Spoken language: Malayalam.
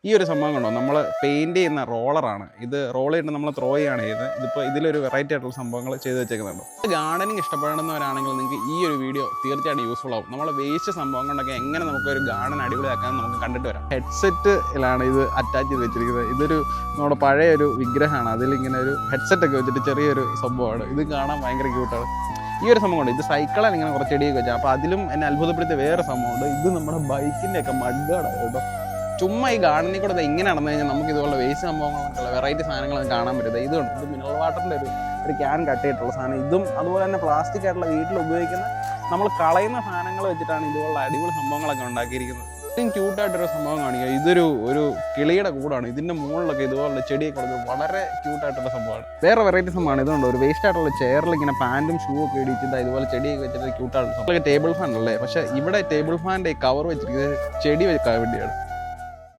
ഈ ഒരു സംഭവം കണ്ടോ, നമ്മൾ പെയിൻറ് ചെയ്യുന്ന റോളറാണ് ഇത്. റോൾ ചെയ്തിട്ട് നമ്മൾ ത്രോ ചെയ്യുകയാണ് ചെയ്യുന്നത്. ഇതിപ്പോൾ ഇതിലൊരു വെറൈറ്റി ആയിട്ടുള്ള സംഭവങ്ങൾ ചെയ്ത് വെച്ചേക്കുന്നുണ്ട്. ഗാർഡനിങ് ഇഷ്ടപ്പെടുന്നവരാണെങ്കിൽ നിങ്ങൾക്ക് ഈ ഒരു വീഡിയോ തീർച്ചയായിട്ടും യൂസ്ഫുൾ ആവും. നമ്മൾ വേസ്റ്റ് സംഭവം കൊണ്ടൊക്കെ എങ്ങനെ നമുക്കൊരു ഗാർഡൻ അടിപൊളിയാക്കാൻ നമുക്ക് കണ്ടിട്ട് വരാം. ഹെഡ്സെറ്റിലാണ് ഇത് അറ്റാച്ച് ചെയ്ത് വെച്ചിരിക്കുന്നത്. ഇതൊരു നമ്മുടെ പഴയ ഒരു വിഗ്രഹമാണ്. അതിലിങ്ങനെ ഒരു ഹെഡ്സെറ്റൊക്കെ വെച്ചിട്ട് ചെറിയൊരു സംഭവമാണ്. ഇത് കാണാൻ ഭയങ്കര ക്യൂട്ടാണ്. ഈ ഒരു സംഭവമുണ്ട്. ഇത് സൈക്കിളാണ് ഇങ്ങനെ കുറച്ച് ചെടിയൊക്കെ വെച്ചാൽ. അപ്പോൾ അതിലും എന്നെ അത്ഭുതപ്പെടുത്തിയ വേറെ സംഭവമുണ്ട്. ഇത് നമ്മുടെ ബൈക്കിൻ്റെയൊക്കെ മഡ്ഗാർഡാണ് കേട്ടോ. ചുമ്മാ ഈ ഗാർഡനിൽ കൂടെ ഇങ്ങനെ നടന്നു കഴിഞ്ഞാൽ നമുക്ക് ഇതുപോലെ വേസ്റ്റ് സംഭവങ്ങളൊക്കെയുള്ള വെറൈറ്റി സാധനങ്ങളൊക്കെ കാണാൻ പറ്റും. ഇതുണ്ട്, ഇത് മിനറൽ വാട്ടറിൻ്റെ ഒരു ക്യാൻ കട്ട് ചെയ്തിട്ടുള്ള സാധനം. ഇതും അതുപോലെ തന്നെ പ്ലാസ്റ്റിക് ആയിട്ടുള്ള വീട്ടിൽ ഉപയോഗിക്കുന്ന നമ്മൾ കളയുന്ന സാധനങ്ങൾ വെച്ചിട്ടാണ് ഇതുപോലുള്ള അടിപൊളി സംഭവങ്ങളൊക്കെ ഉണ്ടാക്കിയിരിക്കുന്നത്. ഏറ്റവും ക്യൂട്ടായിട്ടൊരു സംഭവം കാണിക്കുക. ഇതൊരു കിളിയുടെ കൂടാണ്. ഇതിൻ്റെ മുകളിലൊക്കെ ഇതുപോലുള്ള ചെടിയൊക്കെ കൊടുക്കുന്നത് വളരെ ക്യൂട്ടായിട്ടുള്ള സംഭവമാണ്. വേറെ വെറൈറ്റി സംഭവമാണ്. ഇതുകൊണ്ട് ഒരു വേസ്റ്റ് ആയിട്ടുള്ള ചെയറിൽ ഇങ്ങനെ പാൻറ്റും ഷൂ ഒക്കെ ഇടിച്ചിട്ട് ഇതുപോലെ ചെടിയൊക്കെ വെച്ചിട്ട് ക്യൂട്ടായിട്ടുള്ള സംഭവം. ടേബിൾ ഫാൻ അല്ലേ, പക്ഷേ ഇവിടെ ടേബിൾ ഫാനിൻ്റെ കവർ വെച്ചിരിക്കുന്നത് ചെടി വെക്കാൻ വേണ്ടിയാണ്.